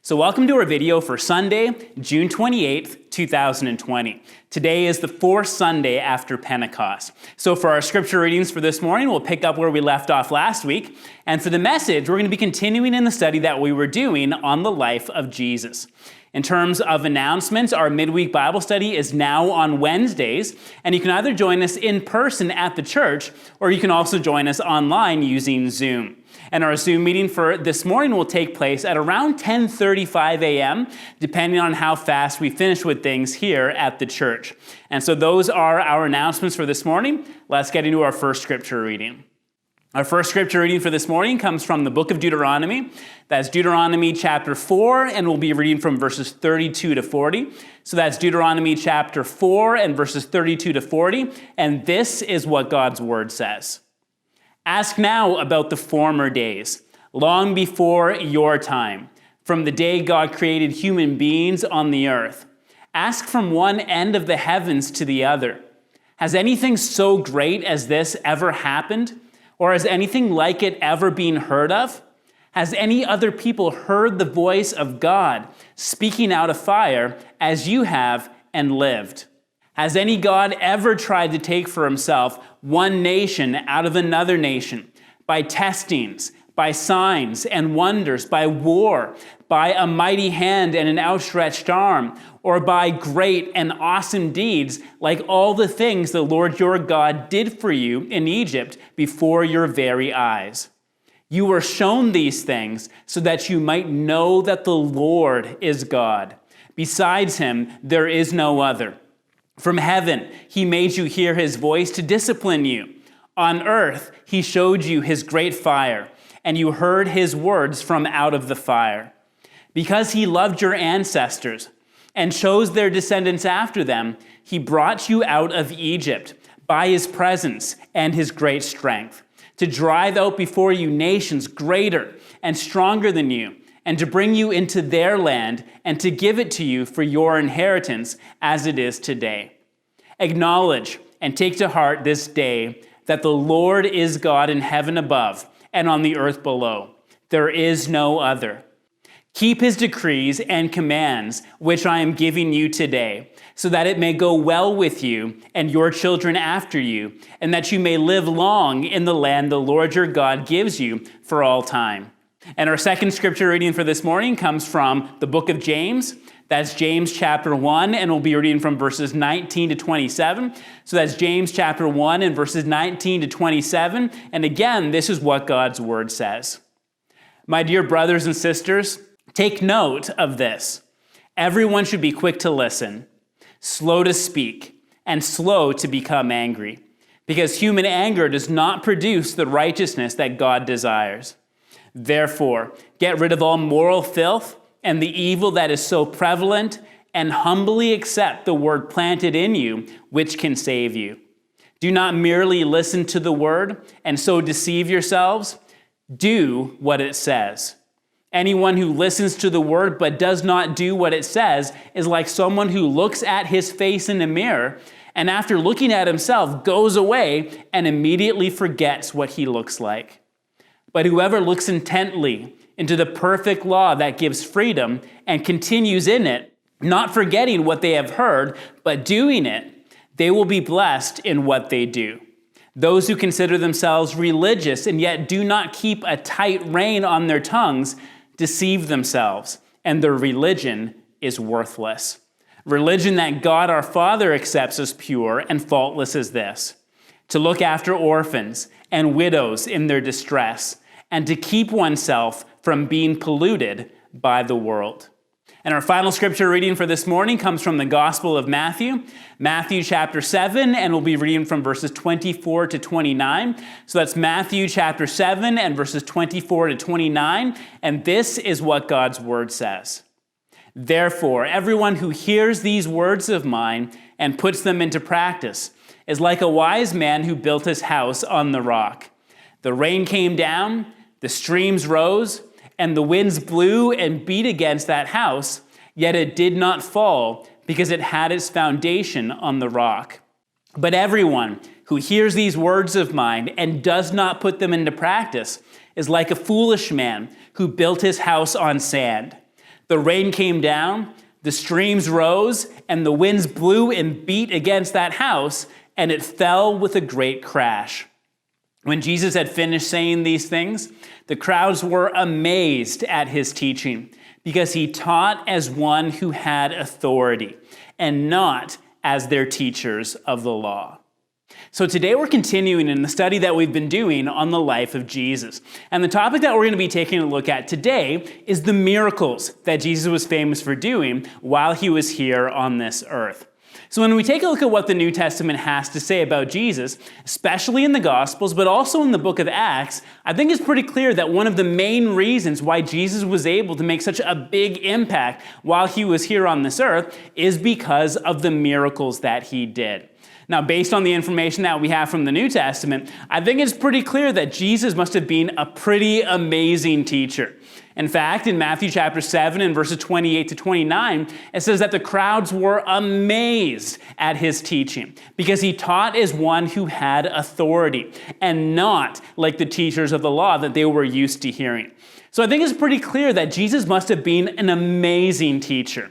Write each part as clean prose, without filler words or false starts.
So welcome to our video for Sunday, June 28th, 2020. Today is the fourth Sunday after Pentecost. So for our scripture readings for this morning, we'll pick up where we left off last week. And for the message, we're going to be continuing in the study that we were doing on the life of Jesus. In terms of announcements, our midweek Bible study is now on Wednesdays, and you can either join us in person at the church, or you can also join us online using Zoom. And our Zoom meeting for this morning will take place at around 10:35 a.m., depending on how fast we finish with things here at the church. And so those are our announcements for this morning. Let's get into our first scripture reading. Our first scripture reading for this morning comes from the book of Deuteronomy. That's Deuteronomy chapter 4, and we'll be reading from verses 32 to 40. So that's Deuteronomy chapter 4 and verses 32 to 40, and this is what God's word says. Ask now about the former days, long before your time, from the day God created human beings on the earth. Ask from one end of the heavens to the other. Has anything so great as this ever happened? Or has anything like it ever been heard of? Has any other people heard the voice of God speaking out of fire as you have and lived? Has any God ever tried to take for himself one nation out of another nation by testings, by signs and wonders, by war, by a mighty hand and an outstretched arm, or by great and awesome deeds like all the things the Lord your God did for you in Egypt before your very eyes? You were shown these things so that you might know that the Lord is God. Besides him, there is no other. From heaven, he made you hear his voice to discipline you. On earth, he showed you his great fire, and you heard his words from out of the fire. Because he loved your ancestors and chose their descendants after them, he brought you out of Egypt by his presence and his great strength, to drive out before you nations greater and stronger than you, and to bring you into their land and to give it to you for your inheritance as it is today. Acknowledge and take to heart this day that the Lord is God in heaven above and on the earth below. There is no other. Keep his decrees and commands, which I am giving you today, so that it may go well with you and your children after you, and that you may live long in the land the Lord your God gives you for all time. And our second scripture reading for this morning comes from the book of James. That's James chapter 1, and we'll be reading from verses 19 to 27. So that's James chapter 1 and verses 19 to 27. And again, this is what God's word says. My dear brothers and sisters, take note of this. Everyone should be quick to listen, slow to speak, and slow to become angry, because human anger does not produce the righteousness that God desires. Therefore, get rid of all moral filth and the evil that is so prevalent, and humbly accept the word planted in you, which can save you. Do not merely listen to the word and so deceive yourselves. Do what it says. Anyone who listens to the word but does not do what it says is like someone who looks at his face in a mirror and after looking at himself goes away and immediately forgets what he looks like. But whoever looks intently into the perfect law that gives freedom and continues in it, not forgetting what they have heard, but doing it, they will be blessed in what they do. Those who consider themselves religious and yet do not keep a tight rein on their tongues deceive themselves, and their religion is worthless. Religion that God our Father accepts as pure and faultless is this: to look after orphans and widows in their distress, and to keep oneself from being polluted by the world. And our final scripture reading for this morning comes from the Gospel of Matthew, Matthew chapter 7, and we'll be reading from verses 24 to 29. So that's Matthew chapter 7 and verses 24 to 29, and this is what God's word says. Therefore, everyone who hears these words of mine and puts them into practice is like a wise man who built his house on the rock. The rain came down, the streams rose, and the winds blew and beat against that house, yet it did not fall because it had its foundation on the rock. But everyone who hears these words of mine and does not put them into practice is like a foolish man who built his house on sand. The rain came down, the streams rose, and the winds blew and beat against that house, and it fell with a great crash. When Jesus had finished saying these things, the crowds were amazed at his teaching, because he taught as one who had authority, and not as their teachers of the law. So today we're continuing in the study that we've been doing on the life of Jesus. And the topic that we're going to be taking a look at today is the miracles that Jesus was famous for doing while he was here on this earth. So when we take a look at what the New Testament has to say about Jesus, especially in the Gospels, but also in the book of Acts, I think it's pretty clear that one of the main reasons why Jesus was able to make such a big impact while he was here on this earth is because of the miracles that he did. Now, based on the information that we have from the New Testament, I think it's pretty clear that Jesus must have been a pretty amazing teacher. In fact, in Matthew chapter 7 and verses 28 to 29, it says that the crowds were amazed at his teaching because he taught as one who had authority and not like the teachers of the law that they were used to hearing. So I think it's pretty clear that Jesus must have been an amazing teacher.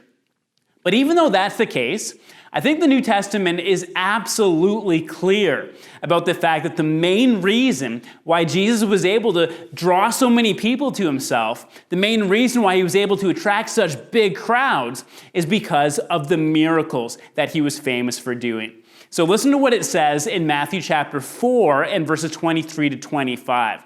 But even though that's the case, I think the New Testament is absolutely clear about the fact that the main reason why Jesus was able to draw so many people to himself, the main reason why he was able to attract such big crowds, is because of the miracles that he was famous for doing. So listen to what it says in Matthew chapter 4 and verses 23 to 25.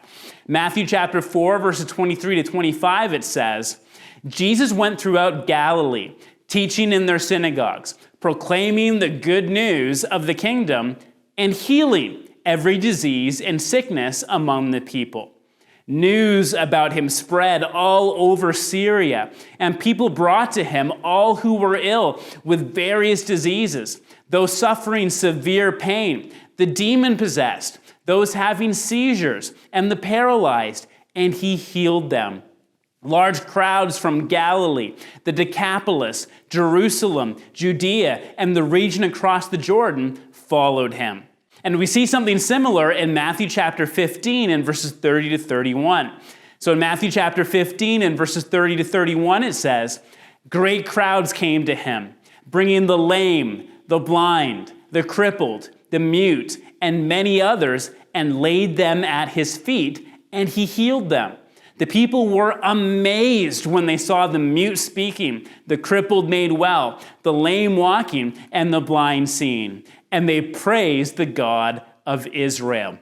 Matthew chapter 4, verses 23 to 25, it says, Jesus went throughout Galilee, teaching in their synagogues, proclaiming the good news of the kingdom, and healing every disease and sickness among the people. News about him spread all over Syria, and people brought to him all who were ill with various diseases, those suffering severe pain, the demon-possessed, those having seizures, and the paralyzed, and he healed them. Large crowds from Galilee, the Decapolis, Jerusalem, Judea, and the region across the Jordan followed him. And we see something similar in Matthew chapter 15 and verses 30 to 31. So in Matthew chapter 15 and verses 30 to 31, it says, great crowds came to him, bringing the lame, the blind, the crippled, the mute, and many others, and laid them at his feet, and he healed them. The people were amazed when they saw the mute speaking, the crippled made well, the lame walking, and the blind seeing. And they praised the God of Israel.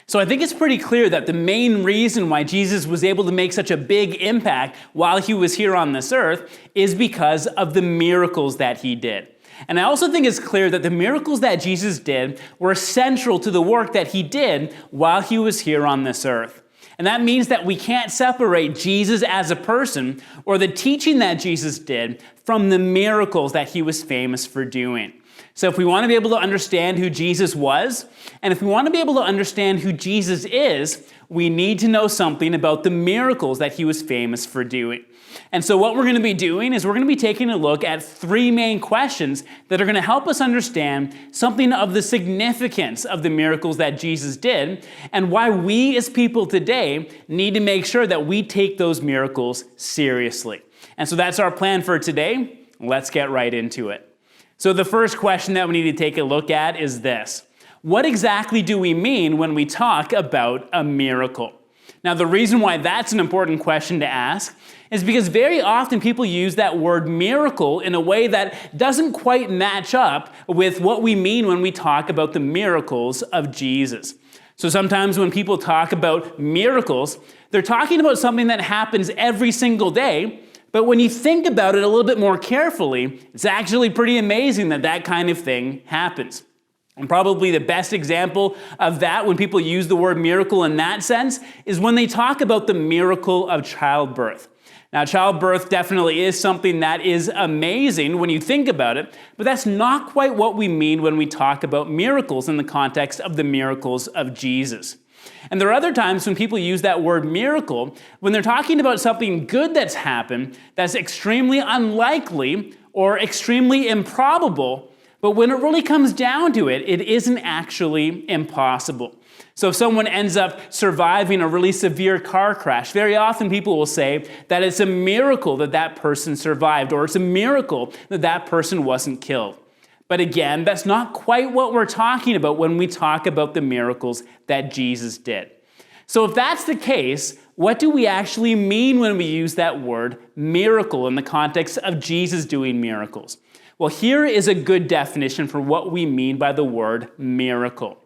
So I think it's pretty clear that the main reason why Jesus was able to make such a big impact while he was here on this earth is because of the miracles that he did. And I also think it's clear that the miracles that Jesus did were central to the work that he did while he was here on this earth. And that means that we can't separate Jesus as a person or the teaching that Jesus did from the miracles that he was famous for doing. So if we want to be able to understand who Jesus was, and if we want to be able to understand who Jesus is, we need to know something about the miracles that he was famous for doing. And so what we're going to be doing is we're going to be taking a look at three main questions that are going to help us understand something of the significance of the miracles that Jesus did and why we as people today need to make sure that we take those miracles seriously. And so that's our plan for today. Let's get right into it. So the first question that we need to take a look at is this. What exactly do we mean when we talk about a miracle? Now, the reason why that's an important question to ask is because very often people use that word miracle in a way that doesn't quite match up with what we mean when we talk about the miracles of Jesus. So sometimes when people talk about miracles, they're talking about something that happens every single day, but when you think about it a little bit more carefully, it's actually pretty amazing that that kind of thing happens. And probably the best example of that when people use the word miracle in that sense is when they talk about the miracle of childbirth. Now, childbirth definitely is something that is amazing when you think about it, but that's not quite what we mean when we talk about miracles in the context of the miracles of Jesus. And there are other times when people use that word miracle when they're talking about something good that's happened that's extremely unlikely or extremely improbable, but when it really comes down to it, it isn't actually impossible. So if someone ends up surviving a really severe car crash, very often people will say that it's a miracle that that person survived, or it's a miracle that that person wasn't killed. But again, that's not quite what we're talking about when we talk about the miracles that Jesus did. So if that's the case, what do we actually mean when we use that word miracle in the context of Jesus doing miracles? Well, here is a good definition for what we mean by the word miracle.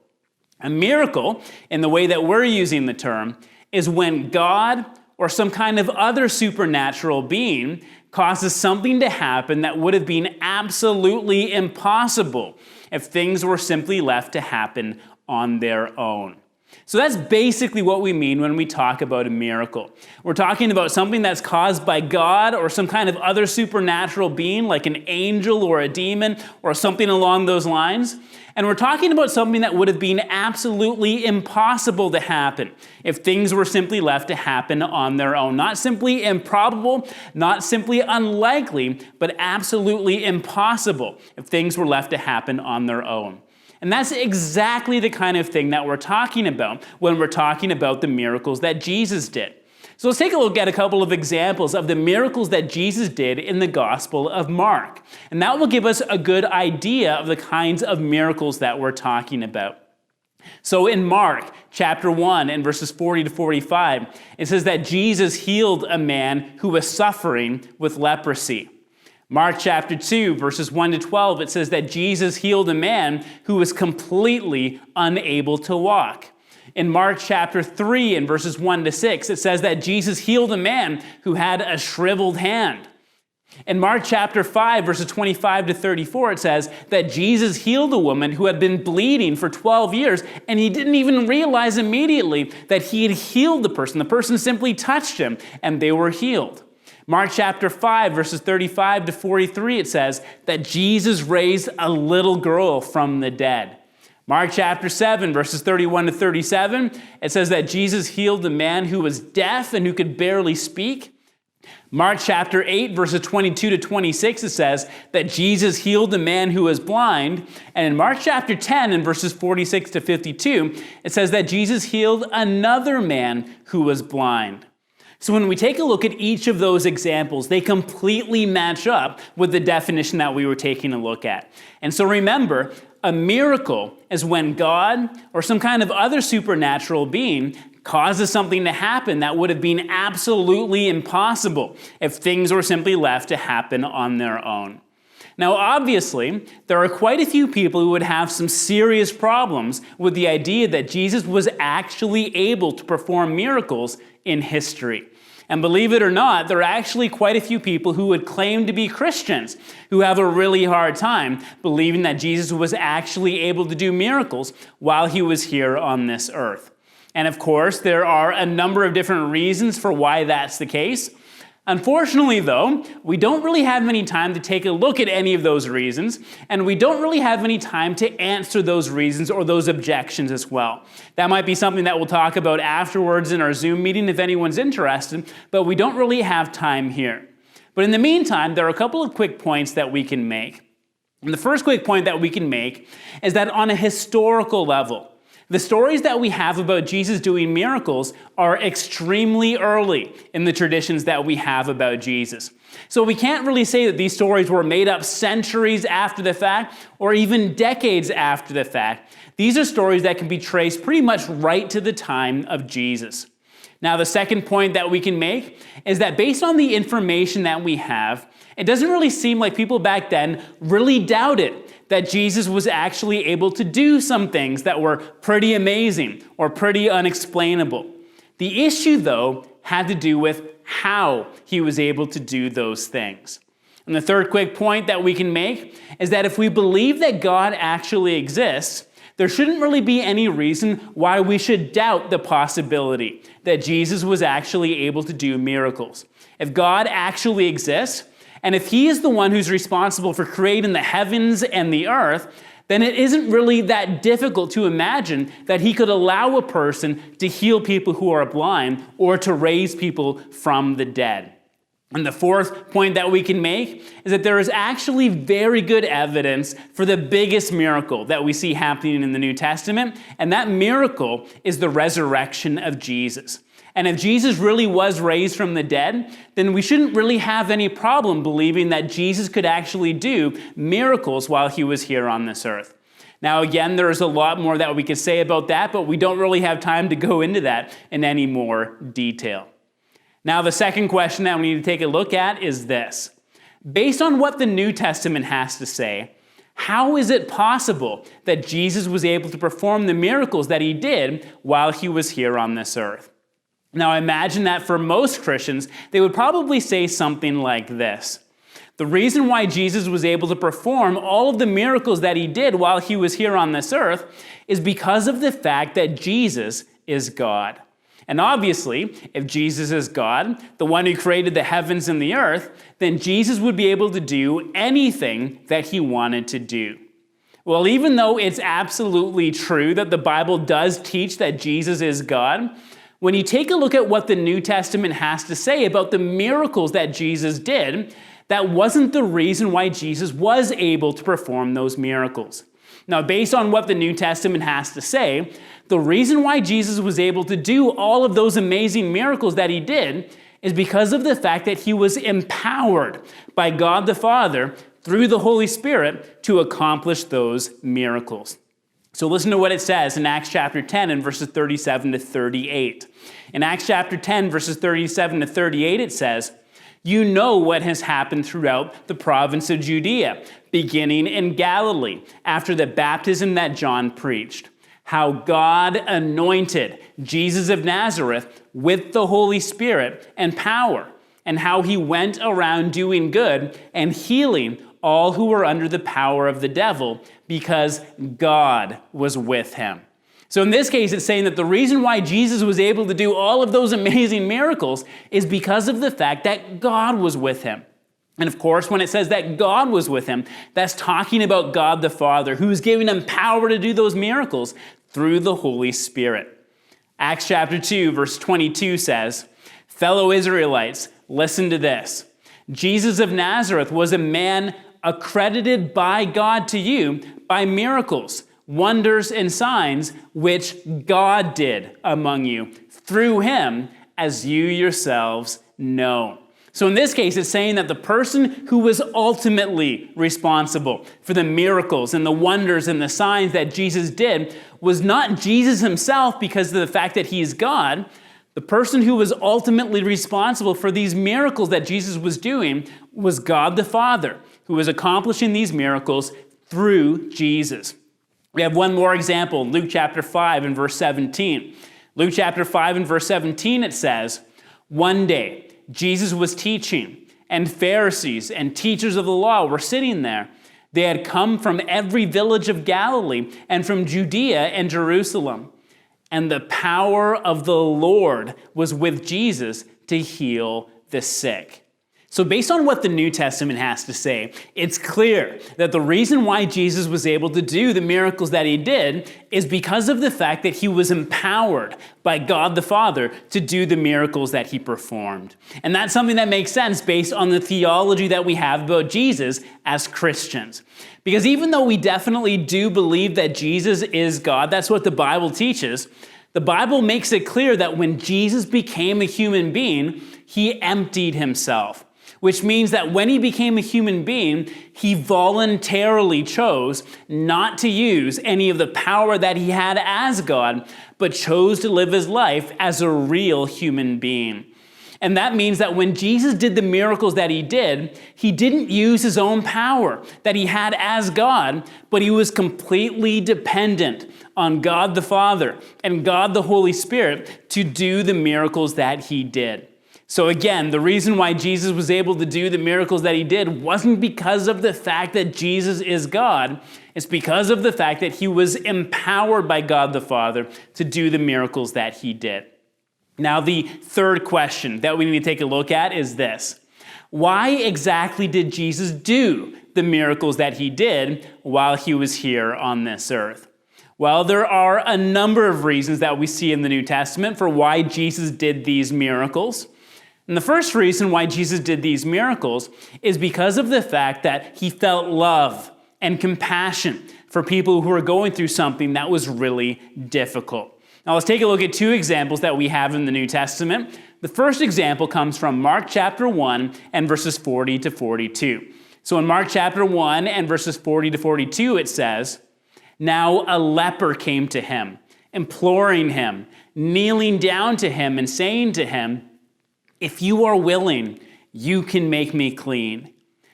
A miracle, in the way that we're using the term, is when God or some kind of other supernatural being causes something to happen that would have been absolutely impossible if things were simply left to happen on their own. So that's basically what we mean when we talk about a miracle. We're talking about something that's caused by God or some kind of other supernatural being like an angel or a demon or something along those lines. And we're talking about something that would have been absolutely impossible to happen if things were simply left to happen on their own. Not simply improbable, not simply unlikely, but absolutely impossible if things were left to happen on their own. And that's exactly the kind of thing that we're talking about when we're talking about the miracles that Jesus did. So let's take a look at a couple of examples of the miracles that Jesus did in the Gospel of Mark. And that will give us a good idea of the kinds of miracles that we're talking about. So in Mark chapter 1 and verses 40 to 45, it says that Jesus healed a man who was suffering with leprosy. Mark chapter 2, verses 1 to 12, it says that Jesus healed a man who was completely unable to walk. In Mark chapter 3 and verses 1 to 6, it says that Jesus healed a man who had a shriveled hand. In Mark chapter 5, verses 25 to 34, it says that Jesus healed a woman who had been bleeding for 12 years, and he didn't even realize immediately that he had healed the person. The person simply touched him, and they were healed. Mark chapter 5, verses 35 to 43, it says that Jesus raised a little girl from the dead. Mark chapter 7, verses 31 to 37, it says that Jesus healed a man who was deaf and who could barely speak. Mark chapter 8, verses 22 to 26, it says that Jesus healed a man who was blind. And in Mark chapter 10, and verses 46 to 52, it says that Jesus healed another man who was blind. So when we take a look at each of those examples, they completely match up with the definition that we were taking a look at. And so remember, a miracle is when God or some kind of other supernatural being causes something to happen that would have been absolutely impossible if things were simply left to happen on their own. Now, obviously, there are quite a few people who would have some serious problems with the idea that Jesus was actually able to perform miracles in history. And believe it or not, there are actually quite a few people who would claim to be Christians who have a really hard time believing that Jesus was actually able to do miracles while he was here on this earth. And of course, there are a number of different reasons for why that's the case. Unfortunately, though, we don't really have any time to take a look at any of those reasons, and we don't really have any time to answer those reasons or those objections as well. That might be something that we'll talk about afterwards in our Zoom meeting if anyone's interested, but we don't really have time here. But in the meantime, there are a couple of quick points that we can make. And the first quick point that we can make is that on a historical level, the stories that we have about Jesus doing miracles are extremely early in the traditions that we have about Jesus. So we can't really say that these stories were made up centuries after the fact or even decades after the fact. These are stories that can be traced pretty much right to the time of Jesus. Now, the second point that we can make is that based on the information that we have, it doesn't really seem like people back then really doubted that Jesus was actually able to do some things that were pretty amazing or pretty unexplainable. The issue, though, had to do with how he was able to do those things. And the third quick point that we can make is that if we believe that God actually exists, there shouldn't really be any reason why we should doubt the possibility that Jesus was actually able to do miracles. If God actually exists, and if he is the one who's responsible for creating the heavens and the earth, then it isn't really that difficult to imagine that he could allow a person to heal people who are blind or to raise people from the dead. And the fourth point that we can make is that there is actually very good evidence for the biggest miracle that we see happening in the New Testament, and that miracle is the resurrection of Jesus. And if Jesus really was raised from the dead, then we shouldn't really have any problem believing that Jesus could actually do miracles while he was here on this earth. Now, again, there's a lot more that we could say about that, but we don't really have time to go into that in any more detail. Now, the second question that we need to take a look at is this. Based on what the New Testament has to say, how is it possible that Jesus was able to perform the miracles that he did while he was here on this earth? Now, I imagine that for most Christians, they would probably say something like this. The reason why Jesus was able to perform all of the miracles that he did while he was here on this earth is because of the fact that Jesus is God. And obviously, if Jesus is God, the one who created the heavens and the earth, then Jesus would be able to do anything that he wanted to do. Well, even though it's absolutely true that the Bible does teach that Jesus is God, when you take a look at what the New Testament has to say about the miracles that Jesus did, that wasn't the reason why Jesus was able to perform those miracles. Now, based on what the New Testament has to say, the reason why Jesus was able to do all of those amazing miracles that he did is because of the fact that he was empowered by God the Father through the Holy Spirit to accomplish those miracles. So listen to what it says in Acts chapter 10 and verses 37 to 38. In Acts chapter 10, verses 37 to 38, it says, "You know what has happened throughout the province of Judea, beginning in Galilee, after the baptism that John preached, how God anointed Jesus of Nazareth with the Holy Spirit and power, and how he went around doing good and healing all who were under the power of the devil, because God was with him." So in this case, it's saying that the reason why Jesus was able to do all of those amazing miracles is because of the fact that God was with him. And of course, when it says that God was with him, that's talking about God the Father, who was giving him power to do those miracles through the Holy Spirit. Acts chapter 2, verse 22 says, "Fellow Israelites, listen to this. Jesus of Nazareth was a man accredited by God to you by miracles, wonders, and signs which God did among you through him, as you yourselves know." So in this case, it's saying that the person who was ultimately responsible for the miracles and the wonders and the signs that Jesus did was not Jesus himself because of the fact that he is God. The person who was ultimately responsible for these miracles that Jesus was doing was God the Father, who was accomplishing these miracles through Jesus. We have one more example, Luke chapter 5 and verse 17. Luke chapter 5 and verse 17, it says, "One day Jesus was teaching, and Pharisees and teachers of the law were sitting there. They had come from every village of Galilee and from Judea and Jerusalem. And the power of the Lord was with Jesus to heal the sick." So based on what the New Testament has to say, it's clear that the reason why Jesus was able to do the miracles that he did is because of the fact that he was empowered by God the Father to do the miracles that he performed. And that's something that makes sense based on the theology that we have about Jesus as Christians. Because even though we definitely do believe that Jesus is God, that's what the Bible teaches, the Bible makes it clear that when Jesus became a human being, he emptied himself. Which means that when he became a human being, he voluntarily chose not to use any of the power that he had as God, but chose to live his life as a real human being. And that means that when Jesus did the miracles that he didn't use his own power that he had as God, but he was completely dependent on God the Father and God the Holy Spirit to do the miracles that he did. So again, the reason why Jesus was able to do the miracles that he did wasn't because of the fact that Jesus is God. It's because of the fact that he was empowered by God the Father to do the miracles that he did. Now, the third question that we need to take a look at is this. Why exactly did Jesus do the miracles that he did while he was here on this earth? Well, there are a number of reasons that we see in the New Testament for why Jesus did these miracles. And the first reason why Jesus did these miracles is because of the fact that he felt love and compassion for people who were going through something that was really difficult. Now let's take a look at two examples that we have in the New Testament. The first example comes from Mark chapter 1 and verses 40 to 42. So in Mark chapter 1 and verses 40 to 42, it says, "Now a leper came to him, imploring him, kneeling down to him and saying to him, 'If you are willing, you can make me clean.'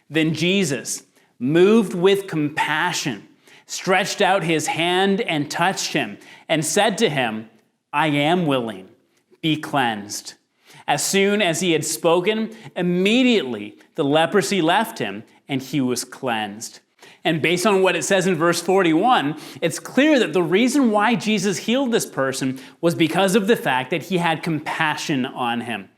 Then Jesus, moved with compassion, stretched out his hand and touched him and said to him, 'I am willing, be cleansed.' As soon as he had spoken, immediately the leprosy left him and he was cleansed." And based on what it says in verse 41, it's clear that the reason why Jesus healed this person was because of the fact that he had compassion on him.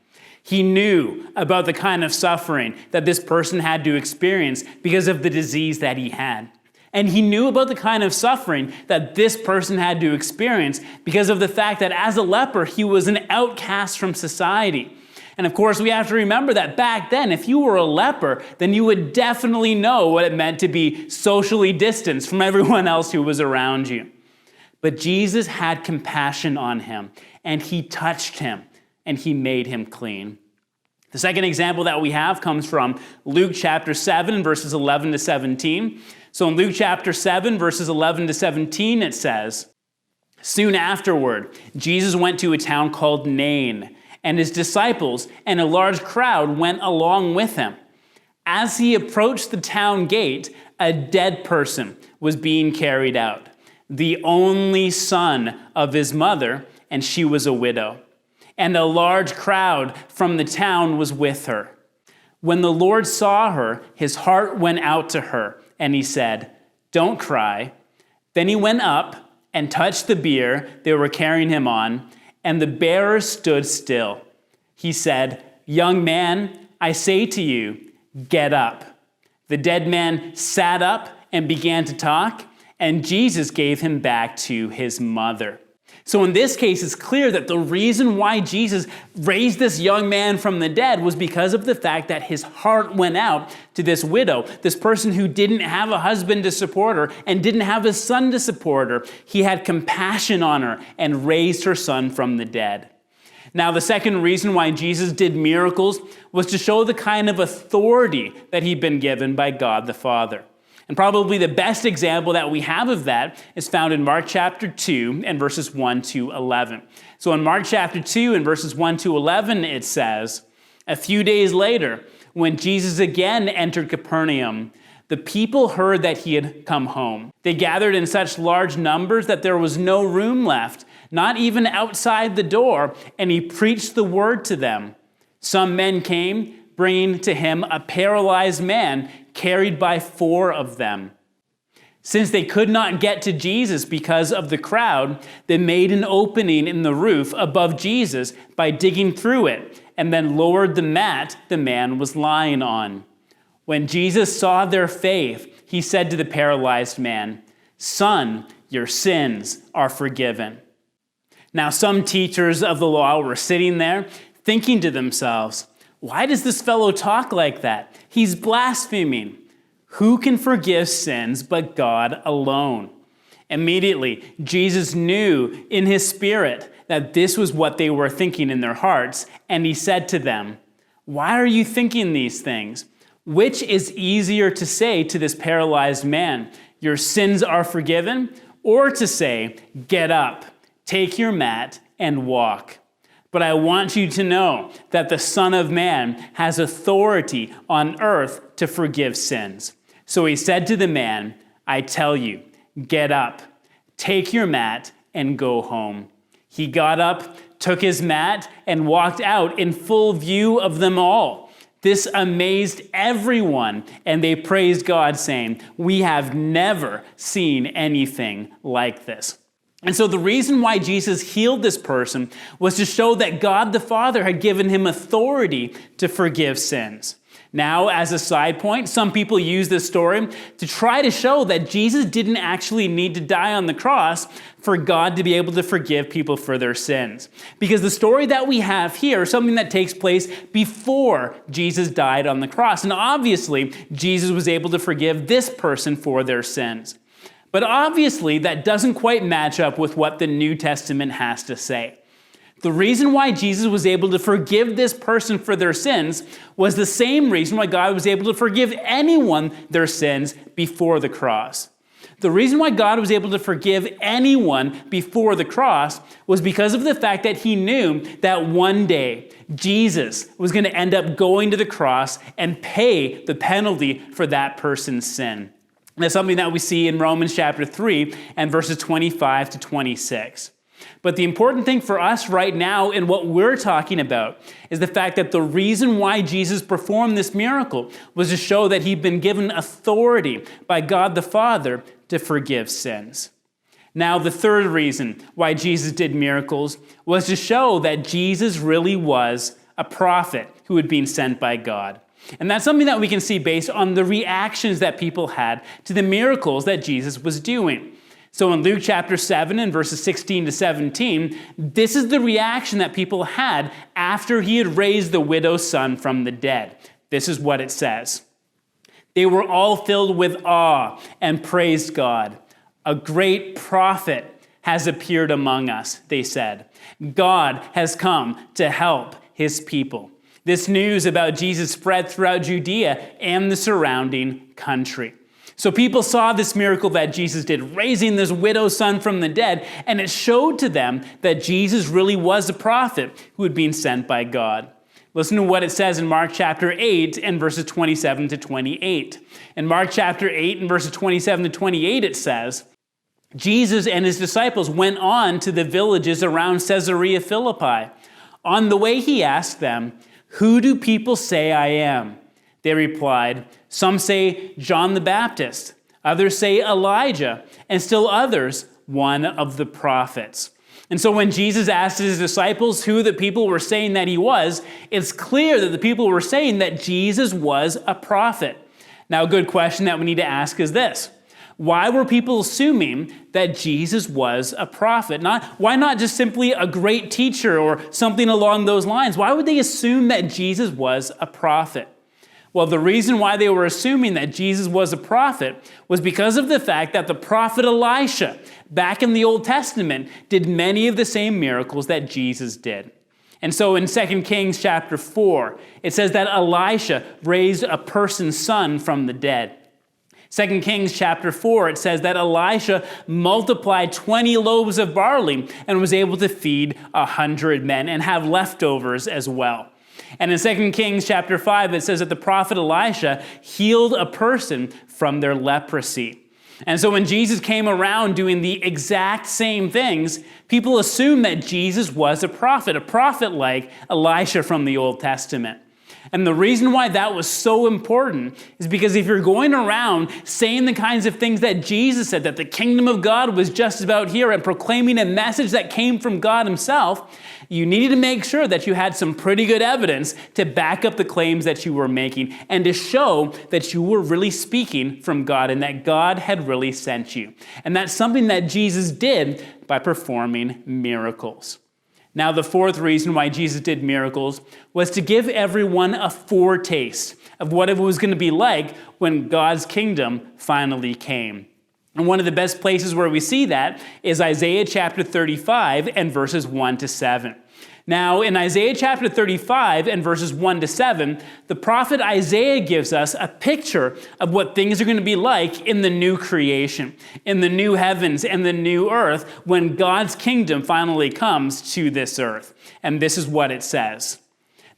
He knew about the kind of suffering that this person had to experience because of the disease that he had. And he knew about the kind of suffering that this person had to experience because of the fact that as a leper, he was an outcast from society. And of course, we have to remember that back then, if you were a leper, then you would definitely know what it meant to be socially distanced from everyone else who was around you. But Jesus had compassion on him, and he touched him, and he made him clean. The second example that we have comes from Luke chapter 7, verses 11 to 17. So in Luke chapter 7, verses 11 to 17, it says, "Soon afterward, Jesus went to a town called Nain, and his disciples and a large crowd went along with him. As he approached the town gate, a dead person was being carried out, the only son of his mother, and she was a widow. And a large crowd from the town was with her. When the Lord saw her, his heart went out to her, and he said, 'Don't cry.' Then he went up and touched the bier they were carrying him on, and the bearers stood still. He said, 'Young man, I say to you, get up.' The dead man sat up and began to talk, and Jesus gave him back to his mother." So in this case, it's clear that the reason why Jesus raised this young man from the dead was because of the fact that his heart went out to this widow, this person who didn't have a husband to support her and didn't have a son to support her. He had compassion on her and raised her son from the dead. Now, the second reason why Jesus did miracles was to show the kind of authority that he'd been given by God the Father. And probably the best example that we have of that is found in Mark chapter 2 and verses 1 to 11. So in Mark chapter 2 and verses 1 to 11, it says, "A few days later, when Jesus again entered Capernaum, the people heard that he had come home. They gathered in such large numbers that there was no room left, not even outside the door, and he preached the word to them. Some men came, bringing to him a paralyzed man carried by 4 of them. Since they could not get to Jesus because of the crowd, they made an opening in the roof above Jesus by digging through it, and then lowered the mat the man was lying on. When Jesus saw their faith, he said to the paralyzed man, 'Son, your sins are forgiven.' Now some teachers of the law were sitting there, thinking to themselves, 'Why does this fellow talk like that? He's blaspheming. Who can forgive sins but God alone?' Immediately, Jesus knew in his spirit that this was what they were thinking in their hearts, and he said to them, 'Why are you thinking these things? Which is easier to say to this paralyzed man, "Your sins are forgiven," or to say, "Get up, take your mat, and walk"? But I want you to know that the Son of Man has authority on earth to forgive sins.' So he said to the man, 'I tell you, get up, take your mat, and go home.' He got up, took his mat, and walked out in full view of them all. This amazed everyone, and they praised God, saying, 'We have never seen anything like this.'" And so the reason why Jesus healed this person was to show that God the Father had given him authority to forgive sins. Now, as a side point, some people use this story to try to show that Jesus didn't actually need to die on the cross for God to be able to forgive people for their sins. Because the story that we have here is something that takes place before Jesus died on the cross. And obviously, Jesus was able to forgive this person for their sins. But obviously, that doesn't quite match up with what the New Testament has to say. The reason why Jesus was able to forgive this person for their sins was the same reason why God was able to forgive anyone their sins before the cross. The reason why God was able to forgive anyone before the cross was because of the fact that he knew that one day Jesus was going to end up going to the cross and pay the penalty for that person's sin. And that's something that we see in Romans chapter 3 and verses 25 to 26. But the important thing for us right now in what we're talking about is the fact that the reason why Jesus performed this miracle was to show that he'd been given authority by God the Father to forgive sins. Now, the third reason why Jesus did miracles was to show that Jesus really was a prophet who had been sent by God. And that's something that we can see based on the reactions that people had to the miracles that Jesus was doing. So in Luke chapter 7 and verses 16 to 17, this is the reaction that people had after he had raised the widow's son from the dead. This is what it says. They were all filled with awe and praised God. A great prophet has appeared among us, they said. God has come to help his people. This news about Jesus spread throughout Judea and the surrounding country. So people saw this miracle that Jesus did, raising this widow's son from the dead, and it showed to them that Jesus really was a prophet who had been sent by God. Listen to what it says in Mark chapter 8 and verses 27 to 28. In Mark chapter 8 and verses 27 to 28, it says, Jesus and his disciples went on to the villages around Caesarea Philippi. On the way, he asked them, "Who do people say I am?" They replied, "Some say John the Baptist, others say Elijah, and still others, one of the prophets." And so when Jesus asked his disciples who the people were saying that he was, it's clear that the people were saying that Jesus was a prophet. Now, a good question that we need to ask is this. Why were people assuming that Jesus was a prophet? Why not just simply a great teacher or something along those lines? Why would they assume that Jesus was a prophet? Well, the reason why they were assuming that Jesus was a prophet was because of the fact that the prophet Elisha, back in the Old Testament, did many of the same miracles that Jesus did. And so in 2 Kings chapter 4, it says that Elisha raised a person's son from the dead. 2 Kings chapter 4, it says that Elisha multiplied 20 loaves of barley and was able to feed 100 men and have leftovers as well. And in 2 Kings chapter 5, it says that the prophet Elisha healed a person from their leprosy. And so when Jesus came around doing the exact same things, people assumed that Jesus was a prophet like Elisha from the Old Testament. And the reason why that was so important is because if you're going around saying the kinds of things that Jesus said, that the kingdom of God was just about here and proclaiming a message that came from God himself, you needed to make sure that you had some pretty good evidence to back up the claims that you were making and to show that you were really speaking from God and that God had really sent you. And that's something that Jesus did by performing miracles. Now, the fourth reason why Jesus did miracles was to give everyone a foretaste of what it was going to be like when God's kingdom finally came. And one of the best places where we see that is Isaiah chapter 35 and verses 1 to 7. Now, in Isaiah chapter 35 and verses 1 to 7, the prophet Isaiah gives us a picture of what things are going to be like in the new creation, in the new heavens and the new earth, when God's kingdom finally comes to this earth. And this is what it says.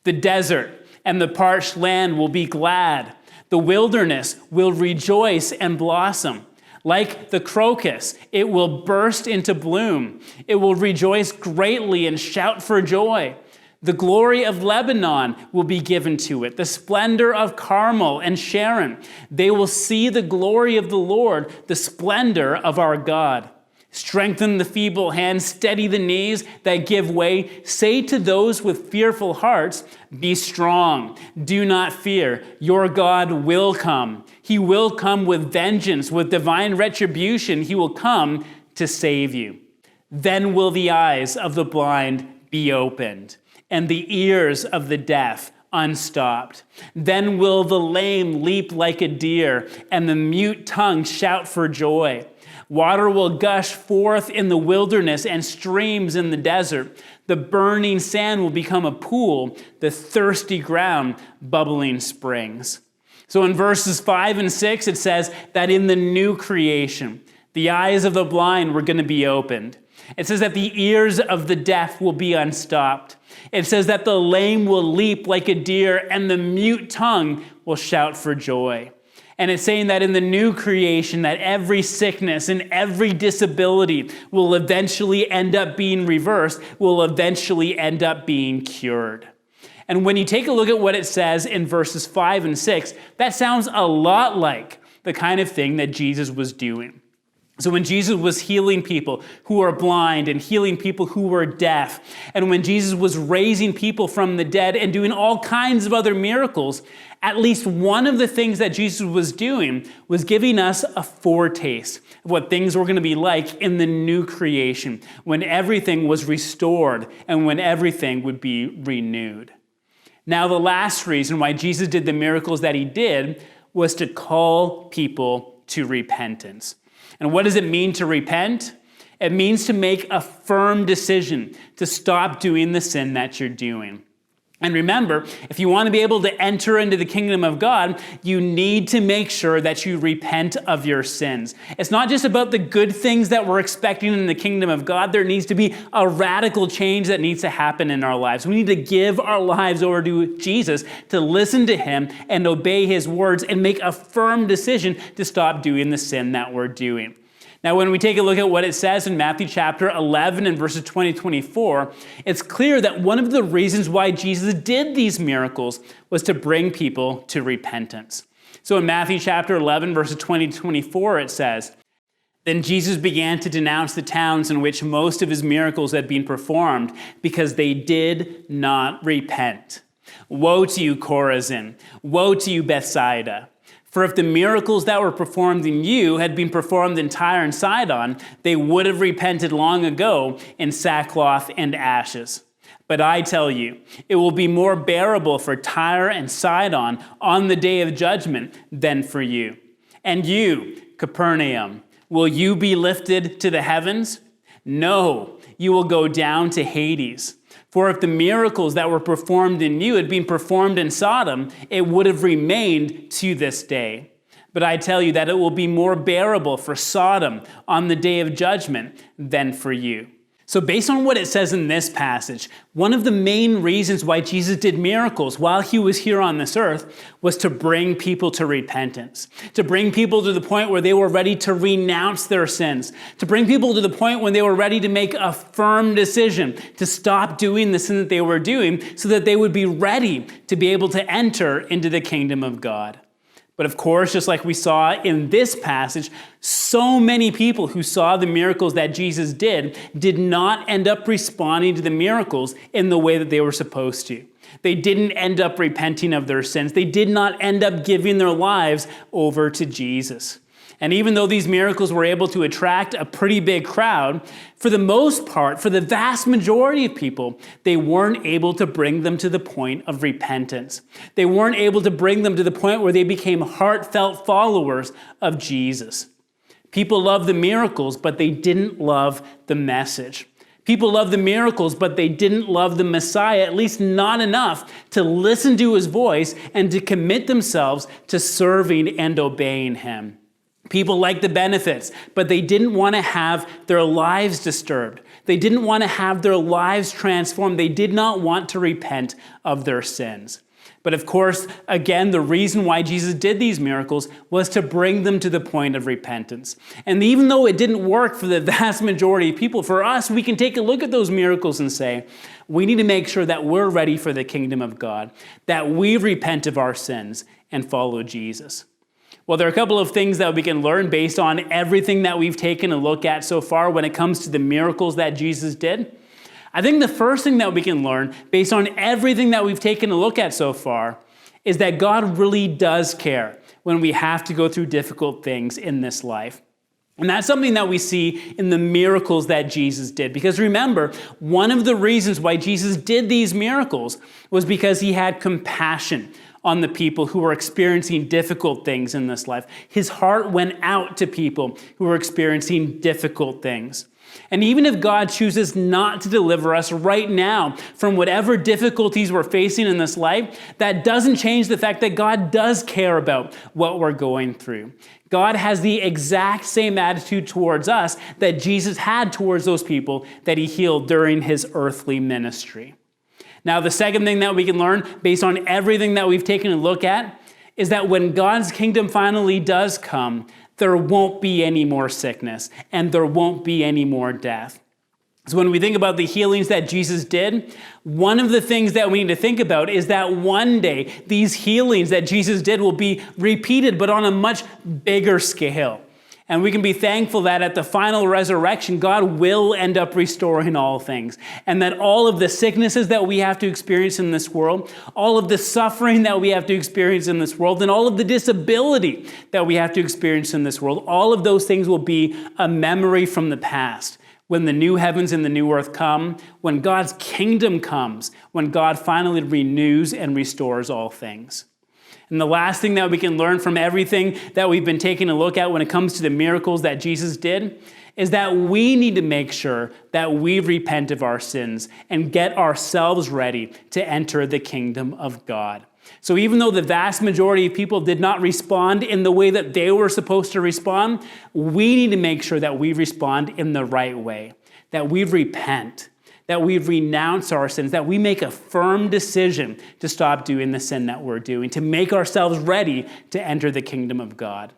The desert and the parched land will be glad. The wilderness will rejoice and blossom. Like the crocus, it will burst into bloom. It will rejoice greatly and shout for joy. The glory of Lebanon will be given to it, the splendor of Carmel and Sharon. They will see the glory of the Lord, the splendor of our God. Strengthen the feeble hands, steady the knees that give way. Say to those with fearful hearts, be strong, do not fear. Your God will come. He will come with vengeance, with divine retribution. He will come to save you. Then will the eyes of the blind be opened, and the ears of the deaf unstopped. Then will the lame leap like a deer, and the mute tongue shout for joy. Water will gush forth in the wilderness and streams in the desert. The burning sand will become a pool, the thirsty ground bubbling springs. So in verses 5 and 6, it says that in the new creation, the eyes of the blind were going to be opened. It says that the ears of the deaf will be unstopped. It says that the lame will leap like a deer, and the mute tongue will shout for joy. And it's saying that in the new creation, that every sickness and every disability will eventually end up being reversed, will eventually end up being cured. And when you take a look at what it says in verses 5 and 6, that sounds a lot like the kind of thing that Jesus was doing. So when Jesus was healing people who are blind and healing people who were deaf, and when Jesus was raising people from the dead and doing all kinds of other miracles, at least one of the things that Jesus was doing was giving us a foretaste of what things were going to be like in the new creation, when everything was restored and when everything would be renewed. Now, the last reason why Jesus did the miracles that he did was to call people to repentance. And what does it mean to repent? It means to make a firm decision to stop doing the sin that you're doing. And remember, if you want to be able to enter into the kingdom of God, you need to make sure that you repent of your sins. It's not just about the good things that we're expecting in the kingdom of God. There needs to be a radical change that needs to happen in our lives. We need to give our lives over to Jesus, to listen to him and obey his words and make a firm decision to stop doing the sin that we're doing. Now, when we take a look at what it says in Matthew chapter 11 and verses 20-24, it's clear that one of the reasons why Jesus did these miracles was to bring people to repentance. So in Matthew chapter 11, verses 20-24, it says, "Then Jesus began to denounce the towns in which most of his miracles had been performed because they did not repent. Woe to you, Chorazin! Woe to you, Bethsaida! For if the miracles that were performed in you had been performed in Tyre and Sidon, they would have repented long ago in sackcloth and ashes. But I tell you, it will be more bearable for Tyre and Sidon on the day of judgment than for you. And you, Capernaum, will you be lifted to the heavens? No, you will go down to Hades. For if the miracles that were performed in you had been performed in Sodom, it would have remained to this day. But I tell you that it will be more bearable for Sodom on the day of judgment than for you." So based on what it says in this passage, one of the main reasons why Jesus did miracles while he was here on this earth was to bring people to repentance, to bring people to the point where they were ready to renounce their sins, to bring people to the point when they were ready to make a firm decision to stop doing the sin that they were doing so that they would be ready to be able to enter into the kingdom of God. But of course, just like we saw in this passage, so many people who saw the miracles that Jesus did not end up responding to the miracles in the way that they were supposed to. They didn't end up repenting of their sins. They did not end up giving their lives over to Jesus. And even though these miracles were able to attract a pretty big crowd, for the most part, for the vast majority of people, they weren't able to bring them to the point of repentance. They weren't able to bring them to the point where they became heartfelt followers of Jesus. People loved the miracles, but they didn't love the message. People loved the miracles, but they didn't love the Messiah, at least not enough to listen to his voice and to commit themselves to serving and obeying him. People liked the benefits, but they didn't want to have their lives disturbed. They didn't want to have their lives transformed. They did not want to repent of their sins. But of course, again, the reason why Jesus did these miracles was to bring them to the point of repentance. And even though it didn't work for the vast majority of people, for us, we can take a look at those miracles and say, we need to make sure that we're ready for the kingdom of God, that we repent of our sins and follow Jesus. Well, there are a couple of things that we can learn based on everything that we've taken a look at so far when it comes to the miracles that Jesus did. I think the first thing that we can learn based on everything that we've taken a look at so far is that God really does care when we have to go through difficult things in this life. And that's something that we see in the miracles that Jesus did. Because remember, one of the reasons why Jesus did these miracles was because he had compassion on the people who were experiencing difficult things in this life. His heart went out to people who were experiencing difficult things. And even if God chooses not to deliver us right now from whatever difficulties we're facing in this life, that doesn't change the fact that God does care about what we're going through. God has the exact same attitude towards us that Jesus had towards those people that he healed during his earthly ministry. Now, the second thing that we can learn based on everything that we've taken a look at is that when God's kingdom finally does come, there won't be any more sickness and there won't be any more death. So when we think about the healings that Jesus did, one of the things that we need to think about is that one day these healings that Jesus did will be repeated, but on a much bigger scale. And we can be thankful that at the final resurrection, God will end up restoring all things. And that all of the sicknesses that we have to experience in this world, all of the suffering that we have to experience in this world, and all of the disability that we have to experience in this world, all of those things will be a memory from the past. When the new heavens and the new earth come, when God's kingdom comes, when God finally renews and restores all things. And the last thing that we can learn from everything that we've been taking a look at when it comes to the miracles that Jesus did is that we need to make sure that we repent of our sins and get ourselves ready to enter the kingdom of God. So even though the vast majority of people did not respond in the way that they were supposed to respond, we need to make sure that we respond in the right way, that we repent, that we renounce our sins, that we make a firm decision to stop doing the sin that we're doing, to make ourselves ready to enter the kingdom of God.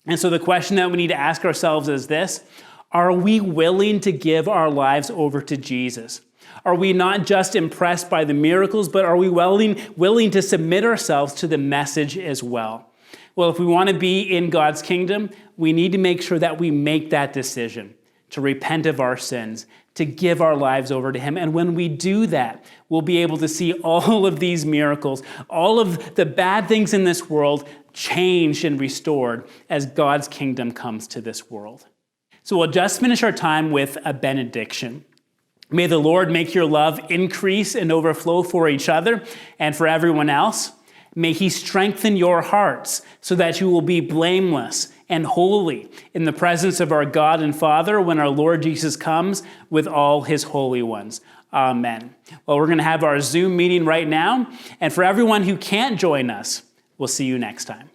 And so the question that we need to ask ourselves is this: are we willing to give our lives over to Jesus? Are we not just impressed by the miracles, but are we willing to submit ourselves to the message as well? Well, if we want to be in God's kingdom, we need to make sure that we make that decision to repent of our sins, to give our lives over to him. And when we do that, we'll be able to see all of these miracles, all of the bad things in this world changed and restored as God's kingdom comes to this world. So we'll just finish our time with a benediction. May the Lord make your love increase and overflow for each other and for everyone else. May he strengthen your hearts so that you will be blameless and holy in the presence of our God and Father when our Lord Jesus comes with all his holy ones. Amen. Well, we're going to have our Zoom meeting right now. And for everyone who can't join us, we'll see you next time.